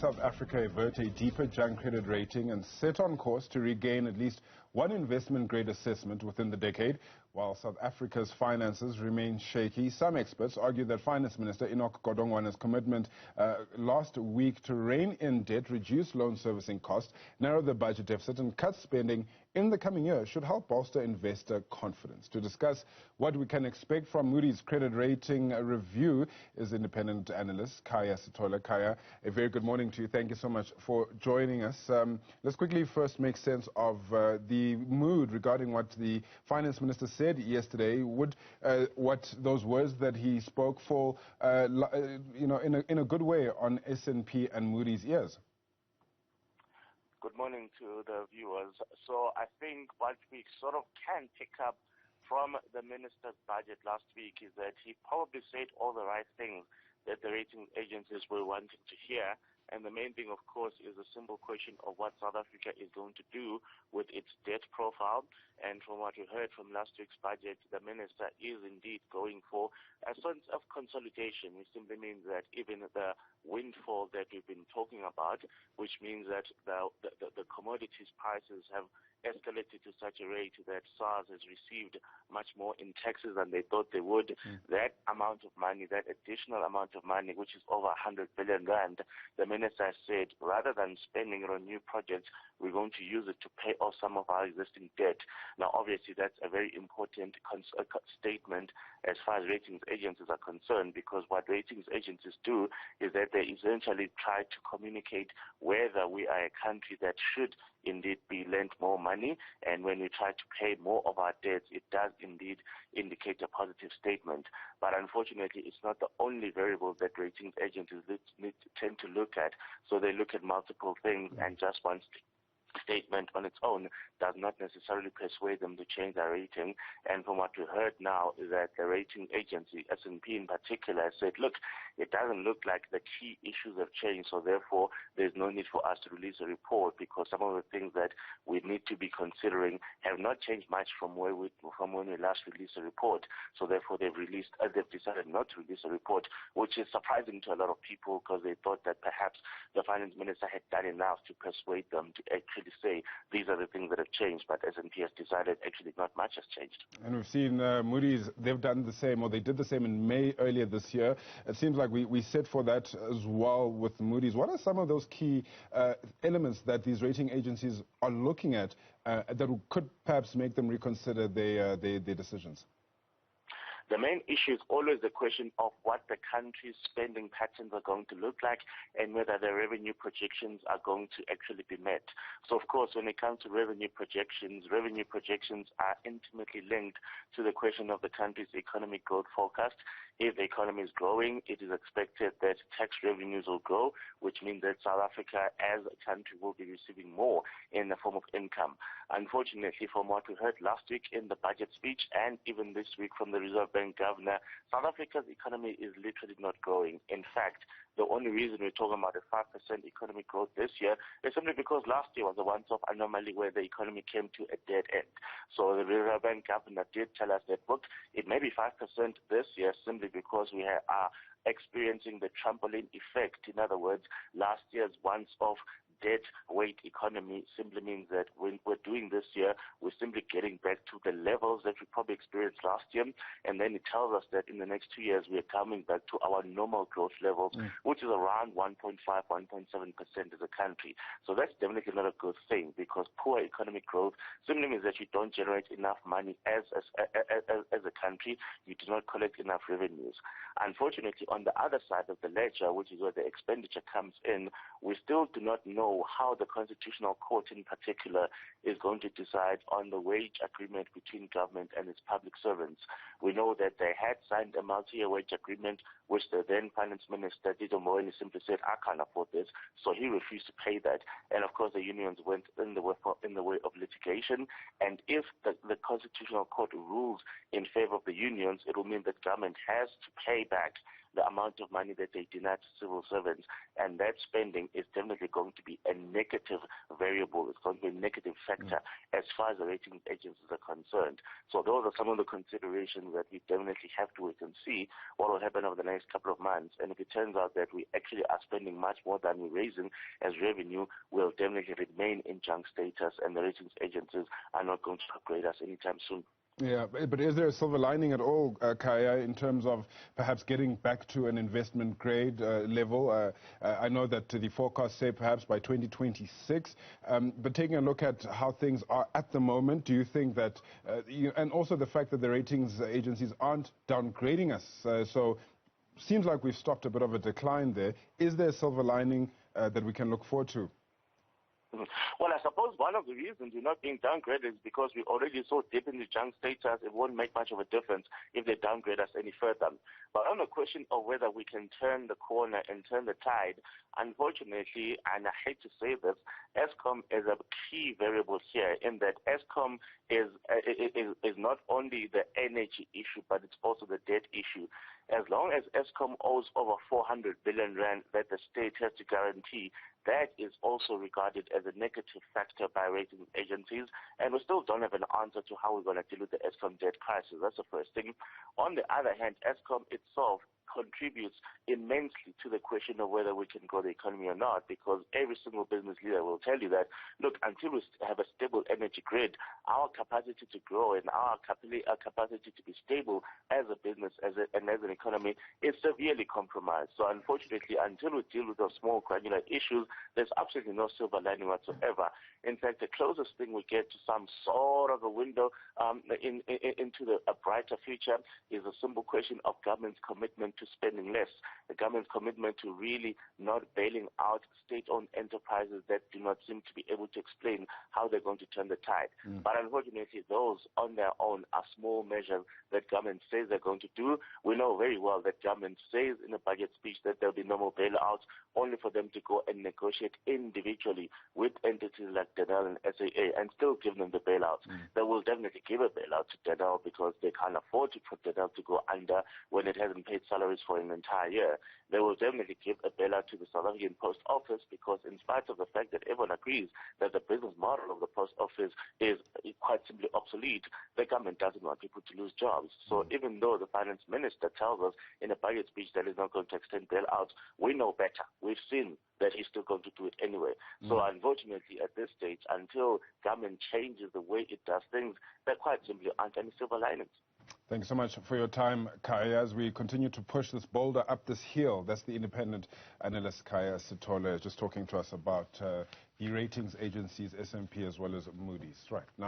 South Africa avert a deeper junk credit rating and set on course to regain at least one investment-grade assessment within the decade. While South Africa's finances remain shaky, some experts argue that Finance Minister Enoch Godongwana's commitment last week to rein in debt, reduce loan servicing costs, narrow the budget deficit and cut spending in the coming year should help bolster investor confidence. To discuss what we can expect from Moody's credit rating review is independent analyst Khaya Sithole. Khaya, a very good morning to you. Thank you so much for joining us. Let's quickly first make sense of the mood regarding what the Finance Minister said yesterday. Would what those words that he spoke fall, in a good way on S&P and Moody's ears? Good morning to the viewers. So I think what we sort of can pick up from the minister's budget last week is that he probably said all the right things that the rating agencies were wanting to hear. And the main thing, of course, is a simple question of what South Africa is going to do with its debt profile. And from what we heard from last week's budget, the minister is indeed going for a sense of consolidation, which simply means that even the windfall that we've been talking about, which means that the commodities prices have escalated to such a rate that SARS has received much more in taxes than they thought they would. That amount of money, that additional amount of money, which is over 100 billion rand, the minister said rather than spending it on new projects, we're going to use it to pay off some of our existing debt. Now, obviously, that's a very important statement as far as ratings agencies are concerned, because what ratings agencies do is that they essentially try to communicate whether we are a country that should indeed be lent more money, and when we try to pay more of our debts, it does indeed indicate a positive statement. But unfortunately, it's not the only variable that ratings agencies tend to look at. So they look at multiple things, and just one statement on its own does not necessarily persuade them to change their rating. And from what we heard now is that the rating agency, S&P in particular, said, look, it doesn't look like the key issues have changed, so therefore there's no need for us to release a report, because some of the things that we need to be considering have not changed much from when we last released a report. So therefore they've decided not to release a report, which is surprising to a lot of people, because they thought that perhaps the finance minister had done enough to persuade them to actually say these are the things that have changed, but S&P has decided actually not much has changed. And we've seen Moody's, they've done the same, or they did the same in May earlier this year. It seems like we set for that as well with Moody's. What are some of those key elements that these rating agencies are looking at that could perhaps make them reconsider their decisions? The main issue is always the question of what the country's spending patterns are going to look like and whether the revenue projections are going to actually be met. So, of course, when it comes to revenue projections are intimately linked to the question of the country's economic growth forecast. If the economy is growing, it is expected that tax revenues will grow, which means that South Africa as a country will be receiving more in the form of income. Unfortunately, from what we heard last week in the budget speech and even this week from the Reserve Bank governor, South Africa's economy is literally not growing. In fact, the only reason we're talking about a 5% economic growth this year is simply because last year was a once-off anomaly where the economy came to a dead end. So the Reserve Bank governor did tell us that, look, it may be 5% this year simply because we are experiencing the trampoline effect. In other words, last year's once-off dead weight economy simply means that when we're doing this year, we're simply getting back to the levels that we probably experienced last year. And then it tells us that in the next 2 years, we're coming back to our normal growth levels, which is around 1.5, 1.7% as a country. So that's definitely not a good thing, because poor economic growth simply means that you don't generate enough money as a country. You do not collect enough revenues. Unfortunately, on the other side of the ledger, which is where the expenditure comes in, we still do not know how the Constitutional Court in particular is going to decide on the wage agreement between government and its public servants. We know that they had signed a multi-year wage agreement, which the then Finance Minister Godongwana simply said, I can't afford this, so he refused to pay that. And of course the unions went in the way of litigation, and if the Constitutional Court rules in favor of the unions, it will mean that government has to pay back the amount of money that they deny to civil servants, and that spending is definitely going to be a negative variable. It's going to be a negative factor as far as the rating agencies are concerned. So those are some of the considerations that we definitely have to wait and see what will happen over the next next couple of months, and if it turns out that we actually are spending much more than we're raising as revenue, we'll definitely remain in junk status, and the ratings agencies are not going to upgrade us anytime soon. Yeah, but is there a silver lining at all, Khaya, in terms of perhaps getting back to an investment grade level? I know that the forecasts say perhaps by 2026, but taking a look at how things are at the moment, do you think that, and also the fact that the ratings agencies aren't downgrading us, so seems like we've stopped a bit of a decline there. Is there a silver lining that we can look forward to? Well, I suppose one of the reasons we're not being downgraded is because we're already so deep in the junk status, it won't make much of a difference if they downgrade us any further. But on the question of whether we can turn the corner and turn the tide, unfortunately, and I hate to say this, Eskom is a key variable here in that Eskom is not only the energy issue, but it's also the debt issue. As long as Eskom owes over 400 billion rand that the state has to guarantee, that is also regarded as a negative factor by rating agencies, and we still don't have an answer to how we're going to deal with the Eskom debt crisis. That's the first thing. On the other hand, Eskom itself contributes immensely to the question of whether we can grow the economy or not, because every single business leader will tell you that, look, until we have a stable energy grid, our capacity to grow and our capacity to be stable as a business and as an economy is severely compromised. So unfortunately, until we deal with those small granular issues, there's absolutely no silver lining whatsoever. In fact, the closest thing we get to some sort of a window into a brighter future is a simple question of government's commitment to spending less, the government's commitment to really not bailing out state-owned enterprises that do not seem to be able to explain how they're going to turn the tide. But unfortunately, those on their own are small measures that government says they're going to do. We know very well that government says in a budget speech that there'll be no more bailouts, only for them to go and negotiate individually with entities like Denel and SAA and still give them the bailouts. They will definitely give a bailout to Denel because they can't afford to put Denel to go under when it hasn't paid salaries for an entire year. They will definitely give a bailout to the South African Post Office because in spite of the fact that everyone agrees that the business model of the Post Office is quite simply obsolete, the government doesn't want people to lose jobs. So even though the Finance Minister tells us in a budget speech that he's not going to extend bailouts, we know better. We've seen that he's still going to do it anyway. So unfortunately, at this stage, until government changes the way it does things, there quite simply aren't any silver linings. Thanks so much for your time, Khaya, as we continue to push this boulder up this hill. That's the independent analyst Khaya Sithole just talking to us about the ratings agencies, S&P as well as Moody's. Right now.